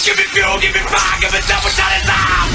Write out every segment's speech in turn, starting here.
Give me fuel, give me fire, give me double shot and time.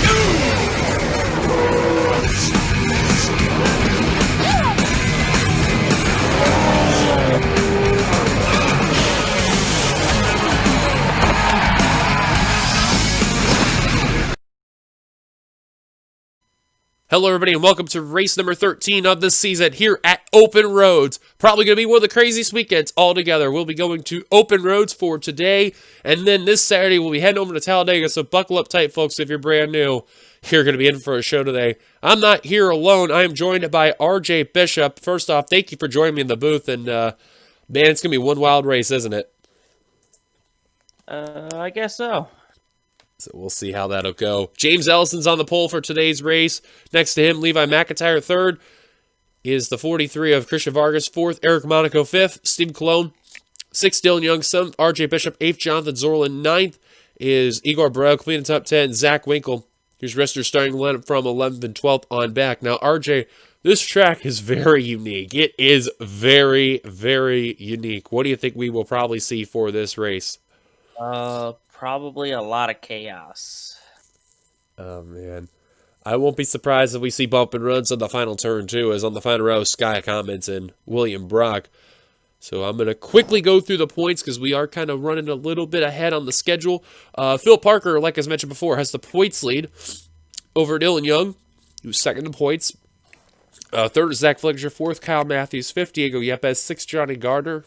Hello everybody and welcome to race number 13 of this season here at Open Roads. Probably going to be one of the craziest weekends altogether. We'll be going to Open Roads for today, and then this Saturday we'll be heading over to Talladega, so buckle up tight folks if you're brand new. You're going to be in for a show today. I'm not here alone. I am joined by RJ Bishop. First off, thank you for joining me in the booth, and man, it's going to be one wild race, isn't it? I guess so. So we'll see how that'll go. James Ellison's on the pole for today's race. Next to him, Levi McIntyre, third. Is the 43 of Christian Vargas, fourth. Eric Monaco, fifth. Steve Cologne, sixth. Dylan Young, seventh. RJ Bishop, eighth. Jonathan Zorlin, ninth. Is Igor Burrell, cleaning top 10. Zach Winkle, who's rest starting lineup from 11th and 12th on back. Now, RJ, this track is very unique. It is very, very unique. What do you think we will probably see for this race? Probably a lot of chaos. Oh, man. I won't be surprised if we see bump and runs on the final turn, too, as on the final row, Sky Comments and William Brock. So I'm going to quickly go through the points because we are kind of running a little bit ahead on the schedule. Phil Parker, like I mentioned before, has the points lead over Dylan Young, who's second in points. Third is Zach Fletcher, fourth Kyle Matthews, fifth Diego Yepes, sixth Johnny Gardner.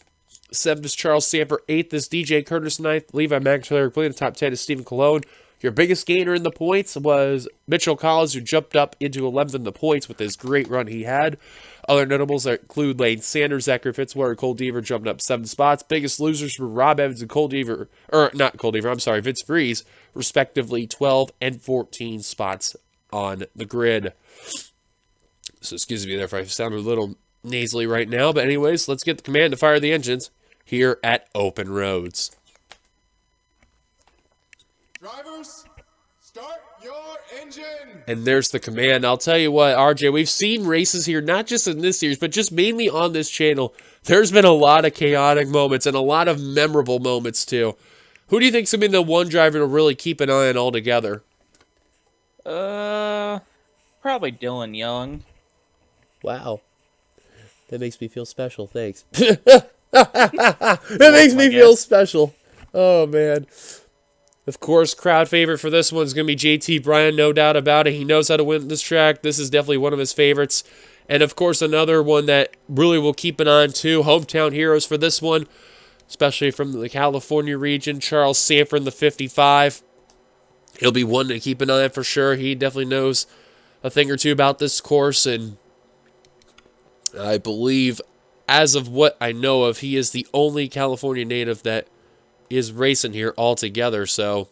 Seventh is Charles Sanford. Eighth is DJ Curtis. Ninth, Levi McIntyre. Completing the top 10 is Stephen Cologne. Your biggest gainer in the points was Mitchell Collins, who jumped up into 11th in the points with his great run he had. Other notables include Lane Sanders, Zachary Fitzwater, Cole Deaver jumping up 7 spots. Biggest losers were Rob Evans and Vince Freeze, respectively 12 and 14 spots on the grid. So excuse me there if I sound a little nasally right now, but anyways, let's get the command to fire the engines here at Open Roads. Drivers, start your engine! And there's the command. I'll tell you what, RJ, we've seen races here, not just in this series, but just mainly on this channel. There's been a lot of chaotic moments and a lot of memorable moments, too. Who do you think's going to be the one driver to really keep an eye on altogether? Probably Dylan Young. Wow. That makes me feel special, thanks. That makes me feel special. Oh, man. Of course, crowd favorite for this one is going to be JT Bryan, no doubt about it. He knows how to win this track. This is definitely one of his favorites. And, of course, another one that really will keep an eye on, too. Hometown heroes for this one, especially from the California region. Charles Sanford, the 55. He'll be one to keep an eye on for sure. He definitely knows a thing or two about this course, and I believe, as of what I know of, he is the only California native that is racing here altogether, so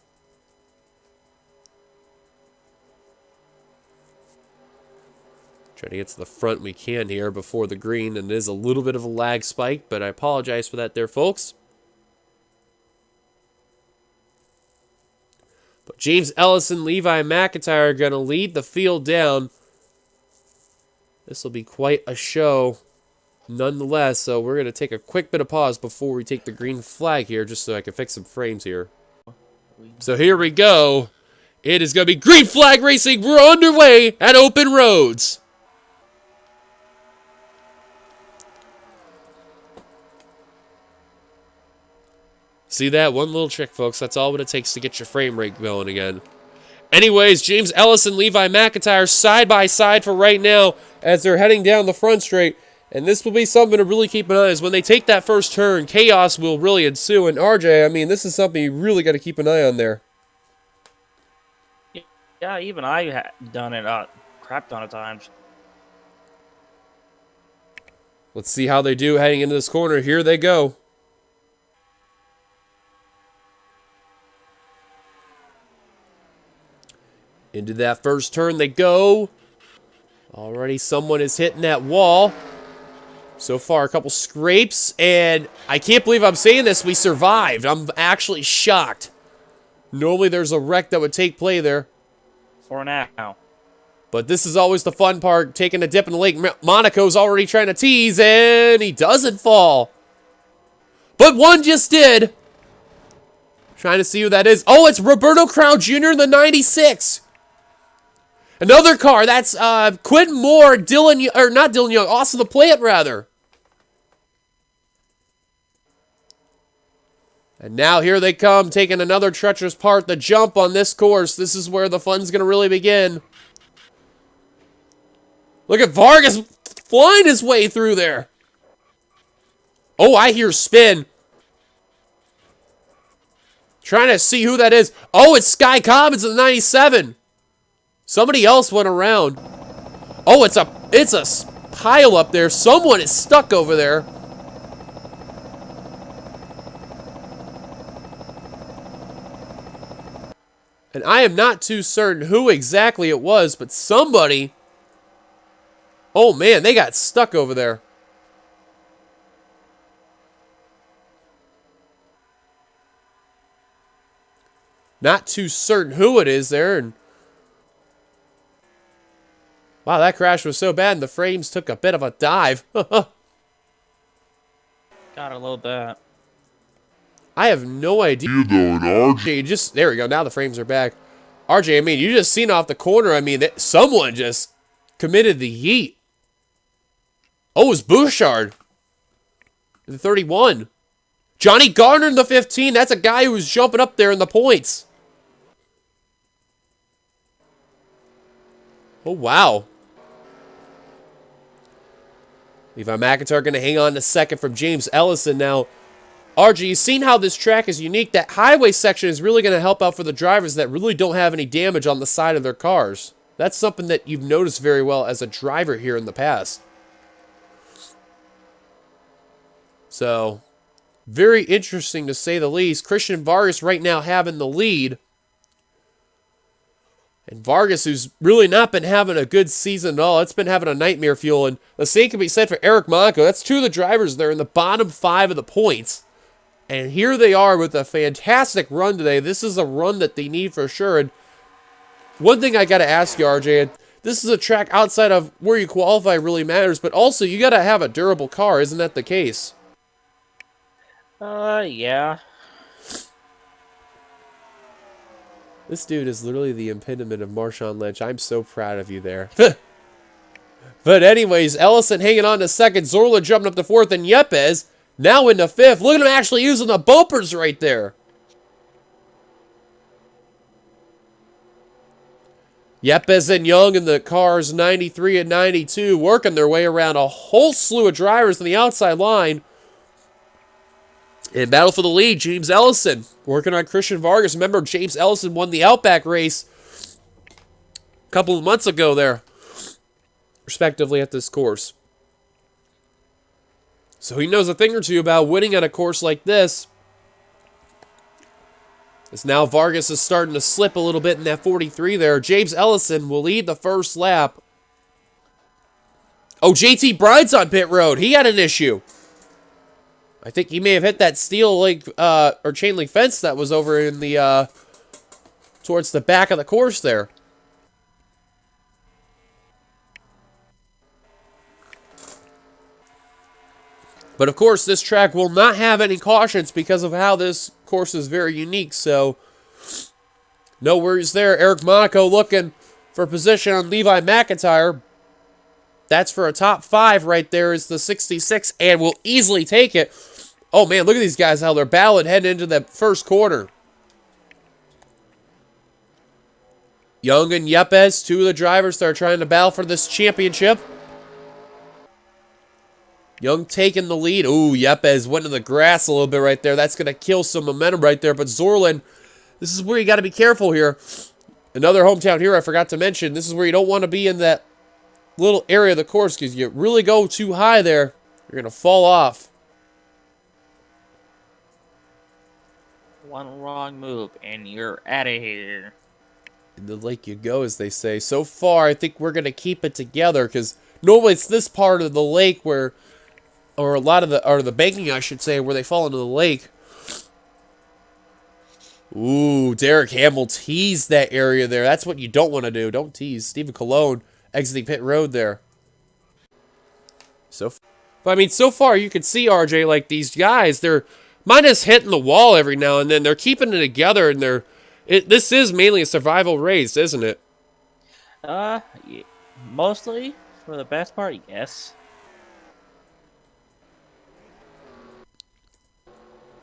trying to get to the front we can here before the green, and it is a little bit of a lag spike, but I apologize for that there, folks. But James Ellison, Levi McIntyre are going to lead the field down. This will be quite a show nonetheless, so we're going to take a quick bit of pause before we take the green flag here, just so I can fix some frames here. So here we go. It is going to be green flag racing. We're underway at Open Roads. See that? One little trick, folks. That's all what it takes to get your frame rate going again. Anyways, James Ellison, Levi McIntyre side by side for right now as they're heading down the front straight. And this will be something to really keep an eye on. Is when they take that first turn, chaos will really ensue. And RJ, I mean, this is something you really got to keep an eye on there. Yeah, even I done it crap ton of times. Let's see how they do heading into this corner. Here they go. Into that first turn they go. Already someone is hitting that wall. So far, a couple scrapes, and I can't believe I'm saying this. We survived. I'm actually shocked. Normally, there's a wreck that would take play there. For now. But this is always the fun part, taking a dip in the lake. Monaco's already trying to tease, and he doesn't fall. But one just did. Trying to see who that is. Oh, it's Roberto Crown Jr. in the 96. Another car. That's Quentin Moore, not Dylan Young, Austin the Plant, rather. And now here they come, taking another treacherous part, the jump on this course. This is where the fun's going to really begin. Look at Vargas flying his way through there. Oh, I hear spin. Trying to see who that is. Oh, it's Sky Commons in the 97. Somebody else went around. Oh, it's a pile up there. Someone is stuck over there. And I am not too certain who exactly it was, but somebody... Oh, man, they got stuck over there. Not too certain who it is there. And wow, that crash was so bad, and the frames took a bit of a dive. Gotta load that. I have no idea. RJ, there we go. Now the frames are back. RJ, I mean, you just seen off the corner. I mean, someone just committed the yeet. Oh, it was Bouchard. The 31. Johnny Garner in the 15. That's a guy who was jumping up there in the points. Oh, wow. Levi McIntyre going to hang on to second from James Ellison now. RG, you've seen how this track is unique. That highway section is really going to help out for the drivers that really don't have any damage on the side of their cars. That's something that you've noticed very well as a driver here in the past. So, very interesting to say the least. Christian Vargas right now having the lead. And Vargas, who's really not been having a good season at all. It's been having a nightmare fuel. And the same can be said for Eric Monaco. That's two of the drivers there in the bottom 5 of the points. And here they are with a fantastic run today. This is a run that they need for sure. And one thing I got to ask you, RJ, this is a track outside of where you qualify really matters, but also you got to have a durable car. Isn't that the case? Yeah. This dude is literally the epitome of Marshawn Lynch. I'm so proud of you there. But anyways, Ellison hanging on to second. Zorla jumping up to fourth. And Yepes now into fifth. Look at him actually using the bumpers right there. Yepes and Young in the cars 93 and 92 working their way around a whole slew of drivers on the outside line. In battle for the lead, James Ellison working on Christian Vargas. Remember, James Ellison won the Outback race a couple of months ago there, respectively, at this course. So he knows a thing or two about winning at a course like this. As now Vargas is starting to slip a little bit in that 43 there. James Ellison will lead the first lap. Oh, JT Bryant's on pit road. He had an issue. I think he may have hit that steel link or chain link fence that was over in the towards the back of the course there. But of course, this track will not have any cautions because of how this course is very unique. So no worries there. Eric Monaco looking for position on Levi McIntyre. That's for a top 5 right there is the 66 and will easily take it. Oh, man, look at these guys, how they're battling heading into the first quarter. Young and Yepes, two of the drivers that are trying to battle for this championship. Young taking the lead. Ooh, Yepes went in the grass a little bit right there. That's going to kill some momentum right there. But Zorlin, this is where you got to be careful here. Another hometown hero I forgot to mention. This is where you don't want to be in that little area of the course because you really go too high there, you're going to fall off. One wrong move and you're out of here. In the lake you go, as they say. So far, I think we're going to keep it together because normally it's this part of the lake where, or a lot of the, or the banking, I should say, where they fall into the lake. Ooh, Derek Hamill teased that area there. That's what you don't want to do. Don't tease. Stephen Colon exiting pit road there. But I mean, so far you can see, RJ, like these guys, they're minus hitting the wall every now and then. They're keeping it together, and this is mainly a survival race, isn't it? Yeah, mostly for the best part, yes.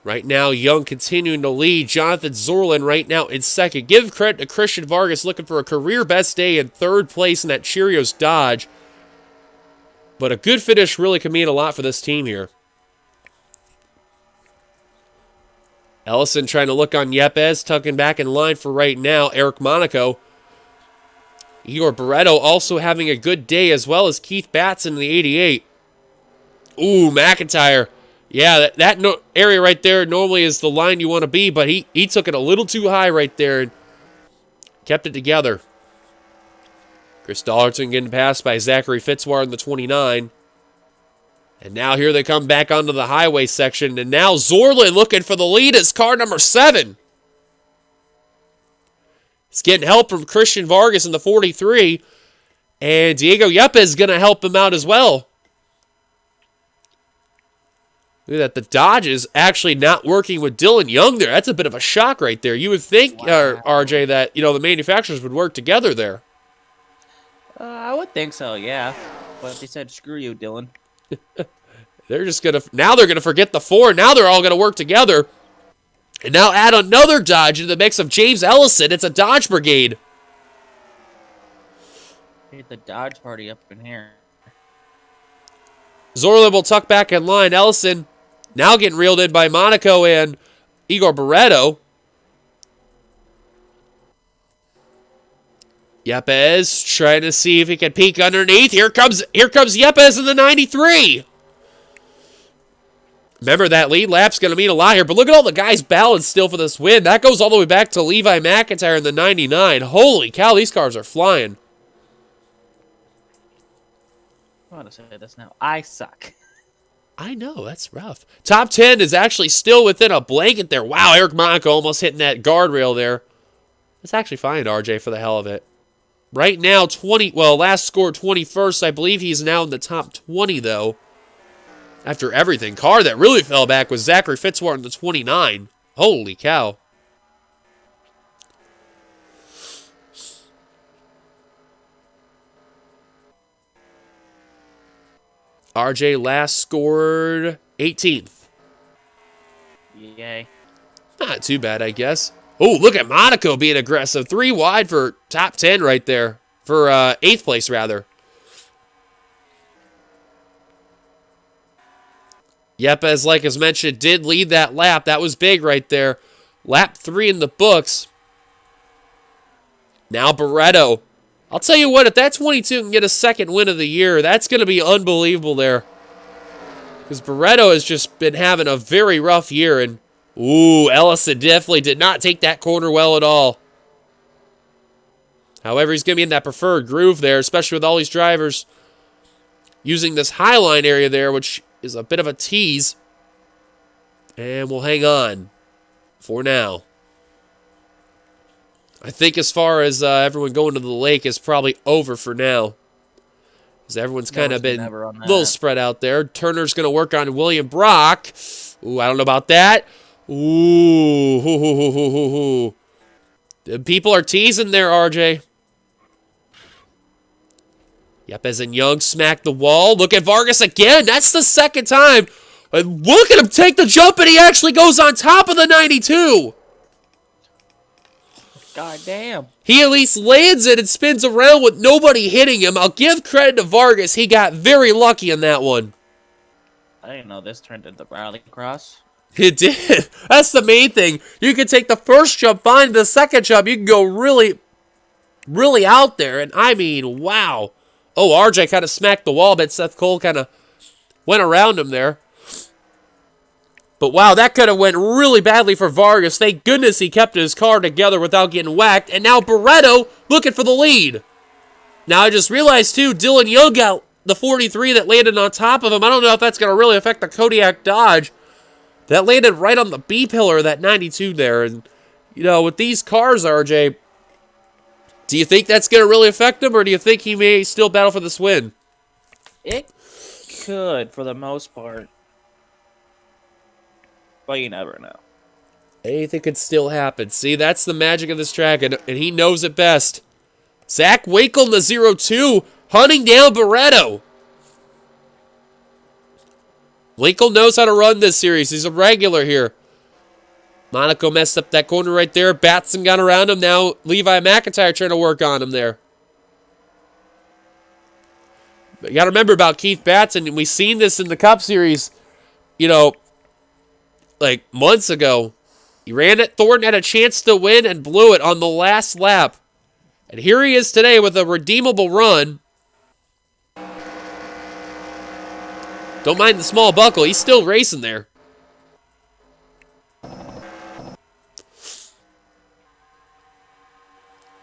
Right now, Young continuing to lead. Jonathan Zorlin right now in second. Give credit to Christian Vargas looking for a career best day in third place in that Cheerios Dodge. But a good finish really can mean a lot for this team here. Ellison trying to look on Yepes, tucking back in line for right now. Eric Monaco. Igor Barreto also having a good day, as well as Keith Batson in the 88. Ooh, McIntyre. Yeah, that area right there normally is the line you want to be, but he took it a little too high right there and kept it together. Chris Dollarton getting passed by Zachary Fitzwater in the 29. And now here they come back onto the highway section, and now Zorlin looking for the lead as car number 7. He's getting help from Christian Vargas in the 43, and Diego Yepes is going to help him out as well. Look at that. The Dodge is actually not working with Dylan Young there. That's a bit of a shock right there. You would think, Wow. RJ, that the manufacturers would work together there. I would think so, yeah. But they said, screw you, Dylan. They're just going to... Now they're going to forget the 4. Now they're all going to work together. And now add another Dodge into the mix of James Ellison. It's a Dodge brigade. Get the Dodge party up in here. Zorlin will tuck back in line. Ellison now getting reeled in by Monaco and Igor Barreto. Yepes trying to see if he can peek underneath. Here comes Yepes in the 93. Remember, that lead lap's going to mean a lot here, but look at all the guys balanced still for this win. That goes all the way back to Levi McIntyre in the 99. Holy cow, these cars are flying. I want to say this now. I suck. I know, that's rough. Top 10 is actually still within a blanket there. Wow, Eric Monaco almost hitting that guardrail there. That's actually fine, RJ, for the hell of it. Right now, last score 21st. I believe he's now in the top 20, though. After everything. Car that really fell back was Zachary Fitzwater in the 29. Holy cow. RJ last scored 18th. Yay. Not too bad, I guess. Oh, look at Monaco being aggressive. 3 wide for top 10 right there. For 8th place, rather. Yepes, like as mentioned, did lead that lap. That was big right there. Lap 3 in the books. Now Barreto. I'll tell you what, if that 22 can get a second win of the year, that's going to be unbelievable there. Because Barreto has just been having a very rough year. And, ooh, Ellison definitely did not take that corner well at all. However, he's going to be in that preferred groove there, especially with all these drivers using this highline area there, which is a bit of a tease. And we'll hang on for now. I think as far as everyone going to the lake is probably over for now. Because everyone's kind of been a little spread out there. Turner's going to work on William Brock. Ooh, I don't know about that. Ooh. The people are teasing there, RJ. Yepes and Young smack the wall. Look at Vargas again. That's the second time. And look at him take the jump, and he actually goes on top of the 92. God damn. He at least lands it and spins around with nobody hitting him. I'll give credit to Vargas. He got very lucky on that one. I didn't know this turned into rallycross. It did. That's the main thing. You can take the first jump fine. The second jump, you can go really, really out there. And I mean, wow. Oh, RJ kind of smacked the wall, but Seth Cole kind of went around him there. But wow, that could have went really badly for Vargas. Thank goodness he kept his car together without getting whacked. And now Barreto looking for the lead. Now I just realized too, Dylan Young got the 43 that landed on top of him. I don't know if that's going to really affect the Kodiak Dodge. That landed right on the B pillar of that 92 there. And, with these cars, RJ, do you think that's going to really affect him, or do you think he may still battle for this win? It could, for the most part. But you never know. Anything could still happen. See, that's the magic of this track, and he knows it best. Zach Winkle in the 0-2, hunting down Barretto. Winkle knows how to run this series. He's a regular here. Monaco messed up that corner right there. Batson got around him. Now Levi McIntyre trying to work on him there. But you got to remember about Keith Batson, and we've seen this in the Cup Series, you know, like months ago. He ran it. Thornton had a chance to win and blew it on the last lap. And here he is today with a redeemable run. Don't mind the small buckle. He's still racing there.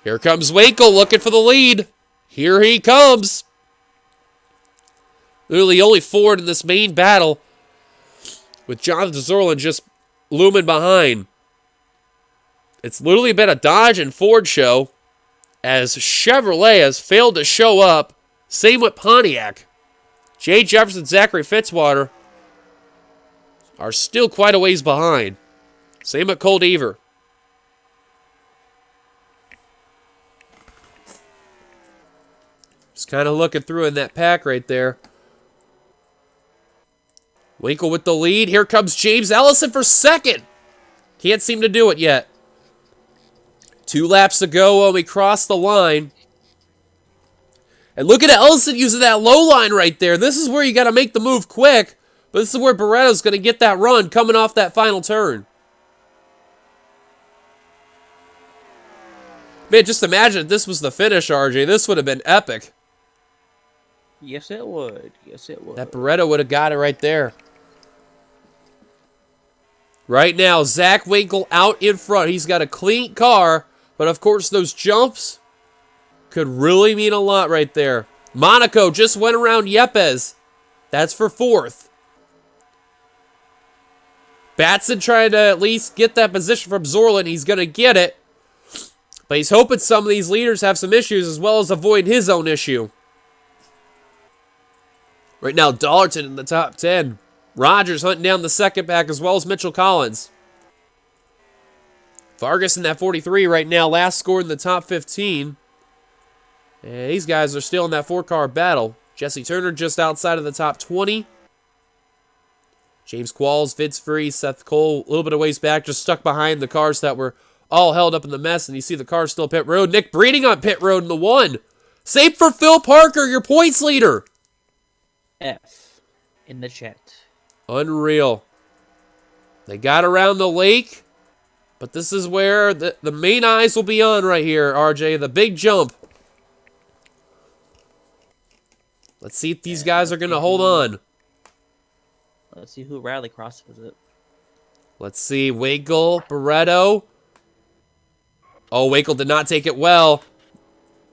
Here comes Winkle looking for the lead. Here he comes. Literally only Ford in this main battle, with Jonathan Zorlin just looming behind. It's literally been a Dodge and Ford show, as Chevrolet has failed to show up. Same with Pontiac. Jay Jefferson, Zachary Fitzwater are still quite a ways behind. Same with Colt Ever. Just kind of looking through in that pack right there. Winkle with the lead. Here comes James Ellison for second. Can't seem to do it yet. 2 laps to go when we cross the line. And look at Ellison using that low line right there. This is where you got to make the move quick. But this is where Barretto's going to get that run coming off that final turn. Man, just imagine if this was the finish, RJ. This would have been epic. Yes, it would. Yes, it would. That Barretto would have got it right there. Right now, Zach Winkle out in front. He's got a clean car. But, of course, those jumps could really mean a lot right there. Monaco just went around Yepes. That's for 4th. Batson trying to at least get that position from Zorlin. He's going to get it. But he's hoping some of these leaders have some issues as well as avoid his own issue. Right now, Dollarton in the top 10. Rogers hunting down the second pack as well as Mitchell Collins. Vargas in that 43 right now, last scored in the top 15. And these guys are still in that 4-car battle. Jesse Turner just outside of the top 20. James Qualls, Vince Free, Seth Cole, a little bit of ways back, just stuck behind the cars that were all held up in the mess. And you see the car still pit road. Nick Breeding on pit road in the 1. Save for Phil Parker, your points leader. F in the chat. Unreal. They got around the lake. But this is where the main eyes will be on right here, RJ. The big jump. Let's see if these guys are going to hold on. Let's see who rally crosses it. Let's see. Winkle, Barretto. Oh, Winkle did not take it well.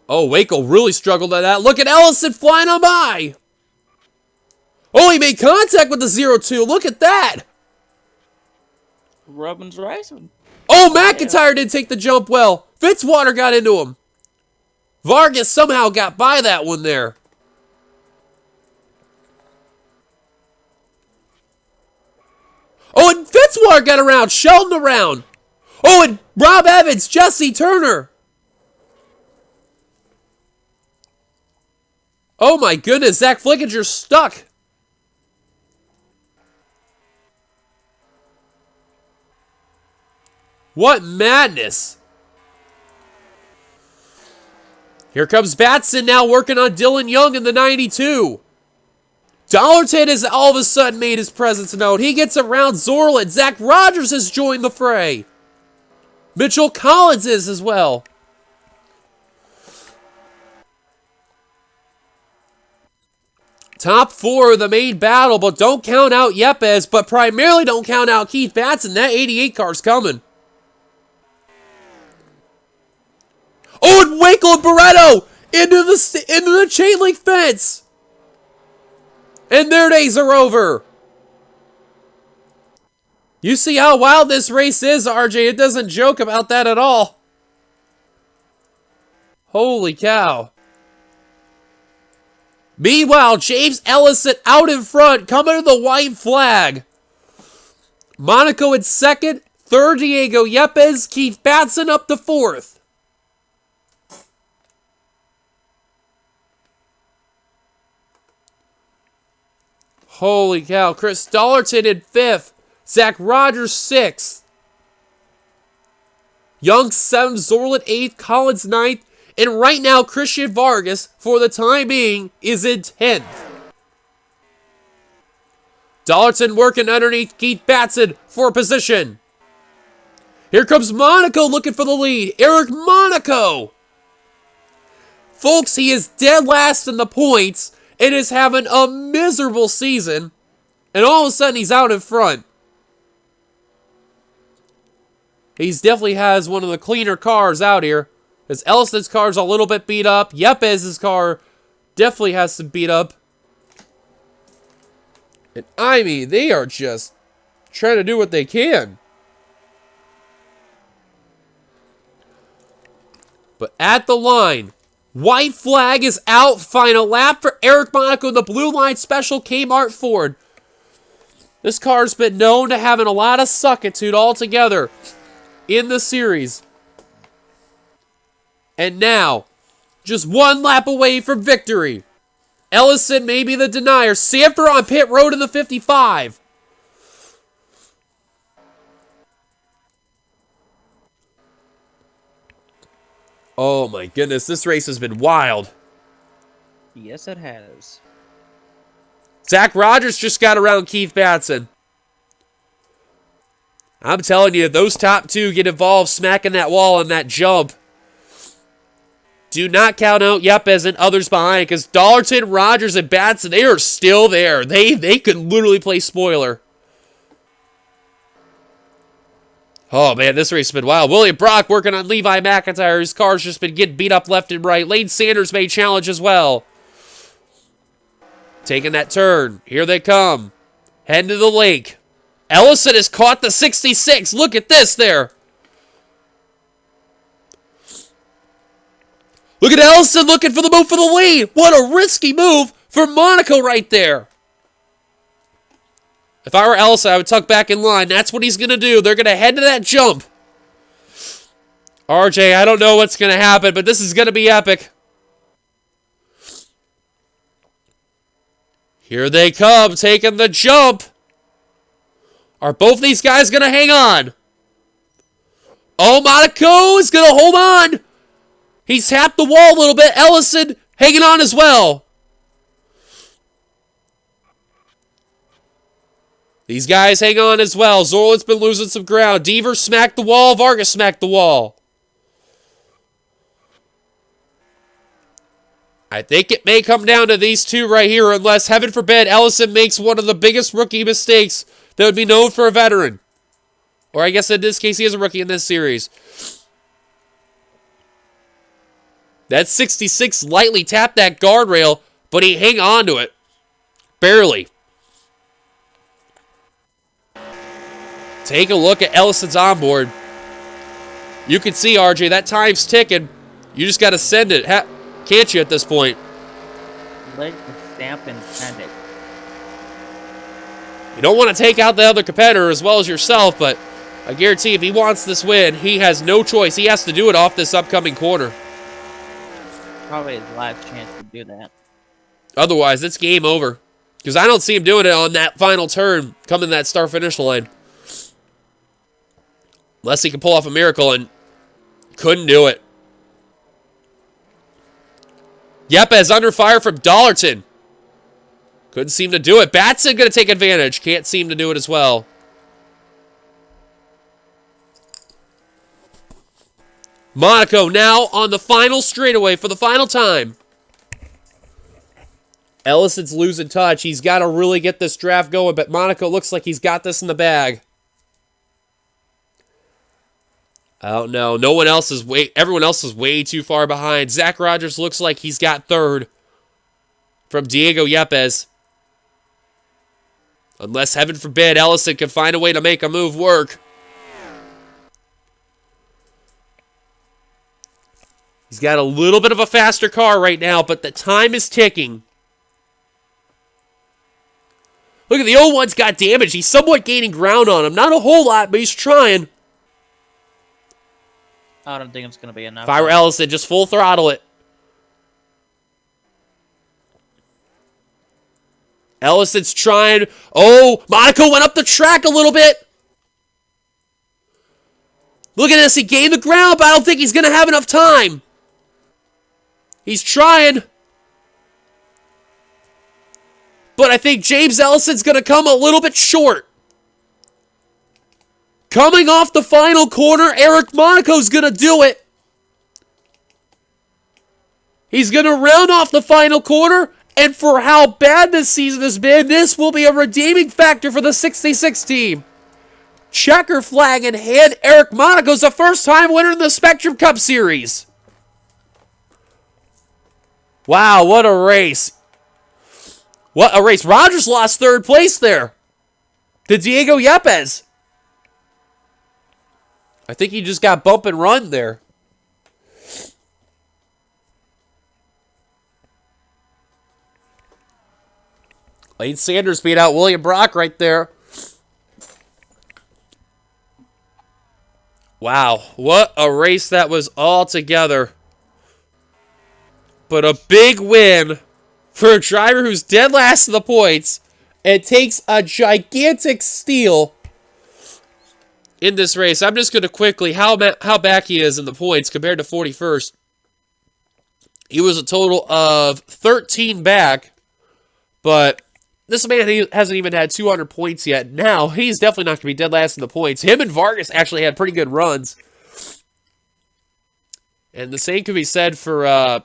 Oh, Winkle really struggled at that. Look at Ellison flying on by. Oh, he made contact with the 0-2. Look at that. Robin's rising. Oh, McIntyre didn't take the jump well. Fitzwater got into him. Vargas somehow got by that one there. Oh, and Fitzwater got around. Sheldon around. Oh, and Rob Evans, Jesse Turner. Oh, my goodness. Zach Flickinger's stuck. What madness. Here comes Batson now working on Dylan Young in the 92. Dollarton has all of a sudden made his presence known. He gets around Zorlin. Zach Rogers has joined the fray. Mitchell Collins is as well. Top 4 of the main battle, but don't count out Yepes, but primarily don't count out Keith Batson. That 88 car's coming. Oh, and Winkle and Barretto into the chain link fence. And their days are over. You see how wild this race is, RJ. It doesn't joke about that at all. Holy cow. Meanwhile, James Ellison out in front, coming to the white flag. Monaco in second. Third, Diego Yepes. Keith Batson up to fourth. Holy cow. Chris Dollarton in fifth. Zach Rogers sixth. Young seventh. Zorlet eighth. Collins ninth. And right now, Christian Vargas, for the time being, is in 10th. Dollarton working underneath Keith Batson for position. Here comes Monaco looking for the lead. Eric Monaco. Folks, he is dead last in the points and is having a miserable season. And all of a sudden, he's out in front. He definitely has one of the cleaner cars out here. Because Ellison's car's a little bit beat up. Yepes' car definitely has some beat up. And I mean, they are just trying to do what they can. But at the line, white flag is out. Final lap for Eric Monaco in the blue line special Kmart Ford. This car's been known to having a lot of suckitude altogether in the series. And now, just one lap away from victory. Ellison may be the denier. Sanford on pit road in the 55. Oh my goodness, this race has been wild. Yes, it has. Zach Rogers just got around Keith Batson. I'm telling you, if those top two get involved smacking that wall on that jump, do not count out Yepes and others behind, because Dollarton, Rogers, and Batson, they are still there. They could literally play spoiler. Oh, man, this race has been wild. William Brock working on Levi McIntyre. His car's just been getting beat up left and right. Lane Sanders may challenge as well. Taking that turn. Here they come. Heading to the lake. Ellison has caught the 66. Look at this there. Look at Ellison looking for the move for the lead. What a risky move for Monaco right there. If I were Ellison, I would tuck back in line. That's what he's going to do. They're going to head to that jump. RJ, I don't know what's going to happen, but this is going to be epic. Here they come, taking the jump. Are both these guys going to hang on? Oh, Monaco is going to hold on. He's tapped the wall a little bit. Ellison hanging on as well. These guys hang on as well. Zorlet's been losing some ground. Deaver smacked the wall. Vargas smacked the wall. I think it may come down to these two right here, unless, heaven forbid, Ellison makes one of the biggest rookie mistakes that would be known for a veteran. Or I guess in this case, he is a rookie in this series. That 66 lightly tapped that guardrail, but he hung on to it. Barely. Take a look at Ellison's onboard. You can see, RJ, that time's ticking. You just got to send it, can't you, at this point? Let the stamp and send it. You don't want to take out the other competitor as well as yourself, but I guarantee if he wants this win, he has no choice. He has to do it off this upcoming corner. Probably his last chance to do that. Otherwise, it's game over. Because I don't see him doing it on that final turn coming to that start-finish line. Unless he can pull off a miracle, and couldn't do it. Yepes under fire from Dollarton. Couldn't seem to do it. Batson going to take advantage. Can't seem to do it as well. Monaco now on the final straightaway for the final time. Ellison's losing touch. He's got to really get this draft going, but Monaco looks like he's got this in the bag. I don't know. Everyone else is way too far behind. Zach Rogers looks like he's got third from Diego Yepes. Unless, heaven forbid, Ellison can find a way to make a move work. He's got a little bit of a faster car right now, but the time is ticking. Look at the old one's got damage. He's somewhat gaining ground on him. Not a whole lot, but he's trying. I don't think it's going to be enough. If I were Ellison, just full throttle it. Ellison's trying. Oh, Monaco went up the track a little bit. Look at this. He gained the ground, but I don't think he's going to have enough time. He's trying. But I think James Ellison's going to come a little bit short. Coming off the final corner, Eric Monaco's going to do it. He's going to round off the final corner. And for how bad this season has been, this will be a redeeming factor for the 66 team. Checker flag in hand, Eric Monaco's the first-time winner in the Spectrum Cup Series. Wow, what a race. What a race. Rogers lost third place there to Diego Yepes. I think he just got bump and run there. Lane Sanders beat out William Brock right there. Wow, what a race that was all together. But a big win for a driver who's dead last in the points and takes a gigantic steal in this race. I'm just going to quickly, how back he is in the points compared to 41st. He was a total of 13 back, but this man, he hasn't even had 200 points yet. Now, he's definitely not going to be dead last in the points. Him and Vargas actually had pretty good runs. And the same could be said for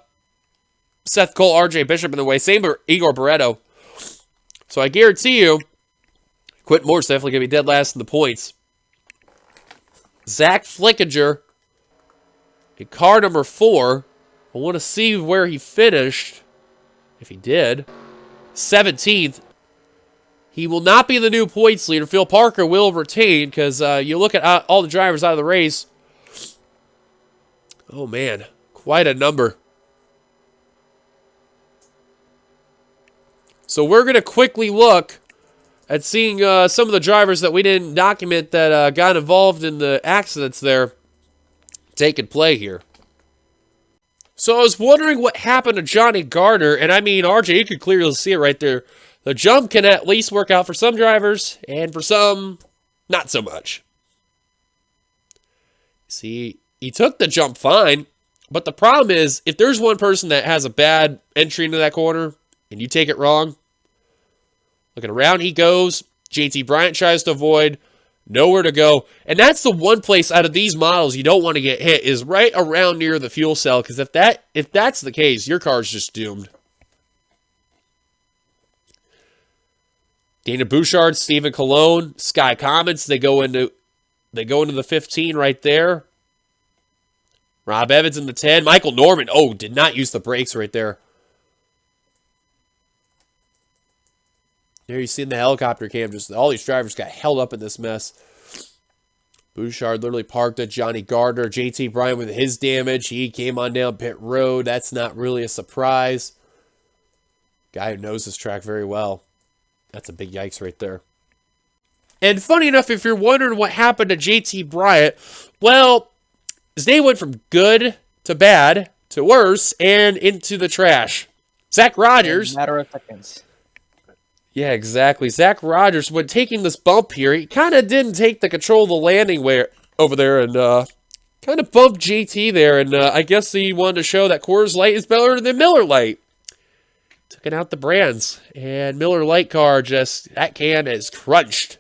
Seth Cole, RJ Bishop in the way. Same for Igor Barreto. So I guarantee you, Quentin Moore's definitely going to be dead last in the points. Zach Flickinger in car number 4. I want to see where he finished. If he did. 17th. He will not be the new points leader. Phil Parker will retain because you look at all the drivers out of the race. Oh, man. Quite a number. So we're going to quickly look at seeing some of the drivers that we didn't document that got involved in the accidents there taking play here. So I was wondering what happened to Johnny Gardner, and I mean, RJ, you could clearly see it right there. The jump can at least work out for some drivers, and for some, not so much. See, he took the jump fine, but the problem is, if there's one person that has a bad entry into that corner, and you take it wrong, looking around he goes, JT Bryant tries to avoid, nowhere to go, and that's the one place out of these models you don't want to get hit, is right around near the fuel cell, because if that's the case, your car's just doomed. Dana Bouchard, Stephen Colon, Sky Comets, they go into the 15 right there. Rob Evans in the 10. Michael Norman, did not use the brakes right there. There you see in the helicopter cam, just all these drivers got held up in this mess. Bouchard literally parked at Johnny Gardner. JT Bryant with his damage. He came on down pit road. That's not really a surprise. Guy who knows this track very well. That's a big yikes right there. And funny enough, if you're wondering what happened to JT Bryant, well, his day went from good to bad to worse and into the trash. Zach Rogers. In a matter of seconds. Yeah, exactly. Zach Rogers, when taking this bump here, he kind of didn't take the control of the landing way over there and kind of bumped JT there. And I guess he wanted to show that Coors Light is better than Miller Lite. Took out the brands. And Miller Lite car that can is crunched.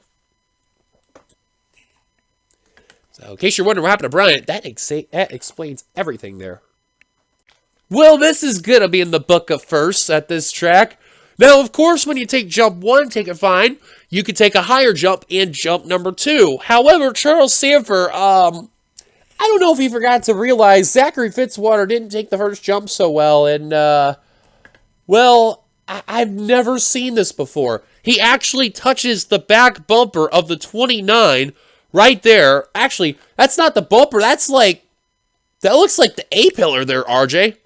So in case you're wondering what happened to Bryant, that explains everything there. Well, this is going to be in the book of firsts at this track. Now, of course, when you take jump 1, take it fine. You could take a higher jump in jump number 2. However, Charles Sanford, I don't know if he forgot to realize Zachary Fitzwater didn't take the first jump so well. And, well, I've never seen this before. He actually touches the back bumper of the 29 right there. Actually, that's not the bumper. That looks like the A-pillar there, RJ.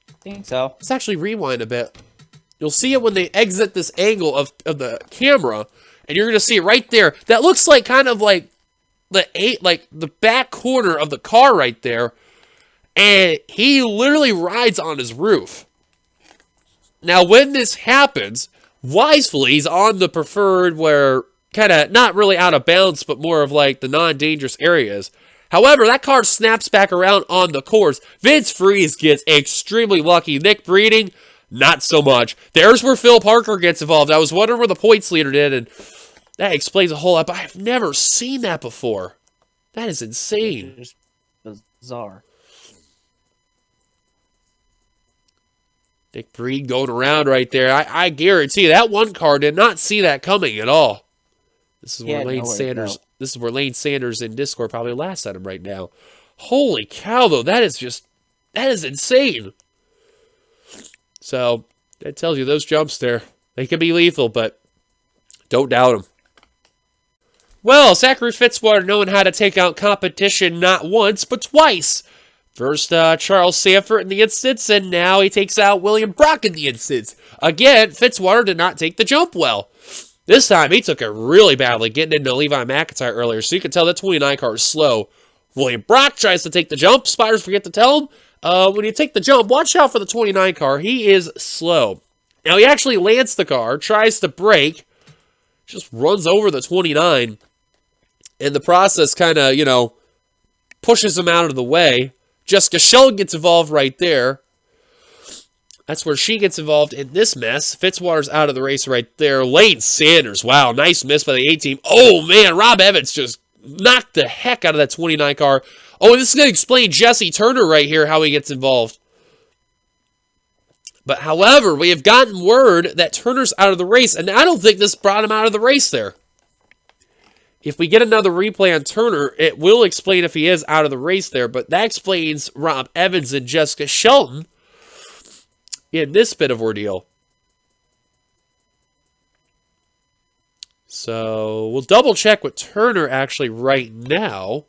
I think so. Let's actually rewind a bit. You'll see it when they exit this angle of the camera, and you're going to see it right there. That looks like kind of like the back corner of the car right there, and he literally rides on his roof. Now, when this happens, wisely, he's on the preferred where kind of not really out of bounds, but more of like the non-dangerous areas. However, that car snaps back around on the course. Vince Freeze gets extremely lucky. Nick Breeding, not so much. There's where Phil Parker gets involved. I was wondering where the points leader did, and that explains a whole lot, but I've never seen that before. That is insane. It's bizarre. Nick Breed going around right there. I guarantee that one car did not see that coming at all. This is where Lane Sanders. This is where Lane Sanders in Discord probably laughs at him right now. Holy cow, though, that is insane. So that tells you those jumps there, they can be lethal, but don't doubt them. Well, Zachary Fitzwater knowing how to take out competition not once but twice. First, Charles Sanford in the instance, and now he takes out William Brock in the instance. Again, Fitzwater did not take the jump well. This time, he took it really badly, getting into Levi McIntyre earlier, so you can tell that 29 car is slow. William Brock tries to take the jump. Spiders forget to tell him, when you take the jump, watch out for the 29 car. He is slow. Now, he actually lands the car, tries to brake, just runs over the 29, and the process kind of, pushes him out of the way. Jessica Sheldon gets involved right there. That's where she gets involved in this mess. Fitzwater's out of the race right there. Lane Sanders, wow, nice miss by the A-team. Oh, man, Rob Evans just knocked the heck out of that 29 car. Oh, and this is going to explain Jesse Turner right here, how he gets involved. But, however, we have gotten word that Turner's out of the race, and I don't think this brought him out of the race there. If we get another replay on Turner, it will explain if he is out of the race there, but that explains Rob Evans and Jessica Shelton in this bit of ordeal. So, we'll double check with Turner actually right now.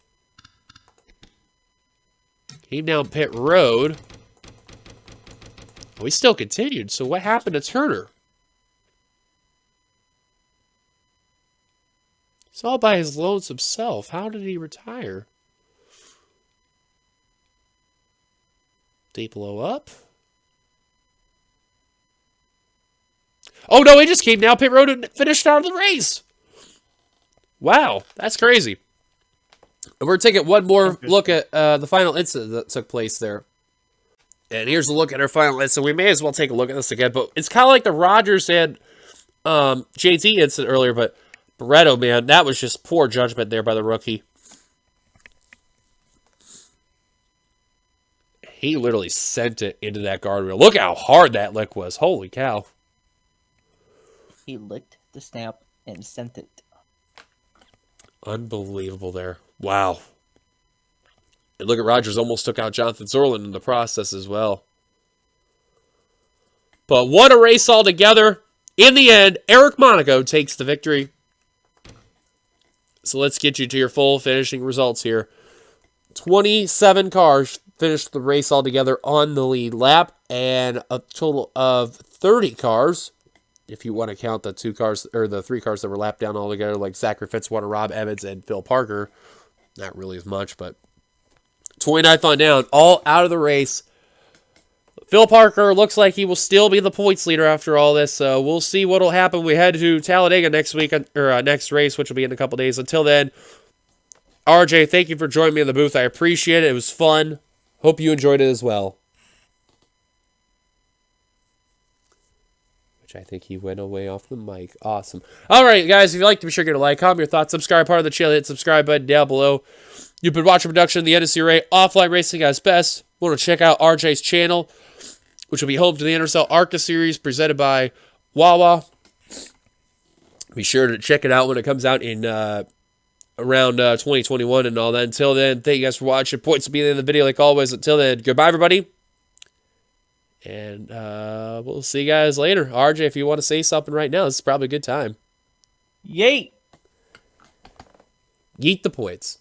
Came down pit road. Oh, he still continued, so what happened to Turner? He's all by his lonesome self. How did he retire? Did he blow up? Oh, no, he just came down pit road and finished out of the race. Wow, that's crazy. And we're taking one more look at the final incident that took place there. And here's a look at our final incident. We may as well take a look at this again, but it's kind of like the Rogers and JT incident earlier, but Barretto, man, that was just poor judgment there by the rookie. He literally sent it into that guardrail. Look how hard that lick was. Holy cow. He licked the stamp and sent it. Unbelievable there. Wow. And look at Rogers almost took out Jonathan Zorlin in the process as well. But what a race altogether. In the end, Eric Monaco takes the victory. So let's get you to your full finishing results here. 27 cars finished the race altogether on the lead lap, and a total of 30 cars, if you want to count the 2 cars or the 3 cars that were lapped down altogether, like Zachary Fitzwater, Rob Evans, and Phil Parker. Not really as much, but 29th on down, all out of the race. Phil Parker looks like he will still be the points leader after all this, so we'll see what will happen. We head to Talladega next week, or next race, which will be in a couple days. Until then, RJ, thank you for joining me in the booth. I appreciate it. It was fun. Hope you enjoyed it as well. Which I think he went away off the mic. Awesome. All right, guys, if you like to be sure to get a like, comment your thoughts, subscribe, part of the channel, hit the subscribe button down below. You've been watching a production of the NNSCRA Offline Racing at its best. Want to check out RJ's channel, which will be home to the NRSL ARCA series presented by Wawa. Be sure to check it out when it comes out in around 2021 and all that. Until then, thank you guys for watching. Points will be in the video like always. Until then, goodbye, everybody. And we'll see you guys later. RJ, if you want to say something right now, this is probably a good time. Yay! Yeet the points.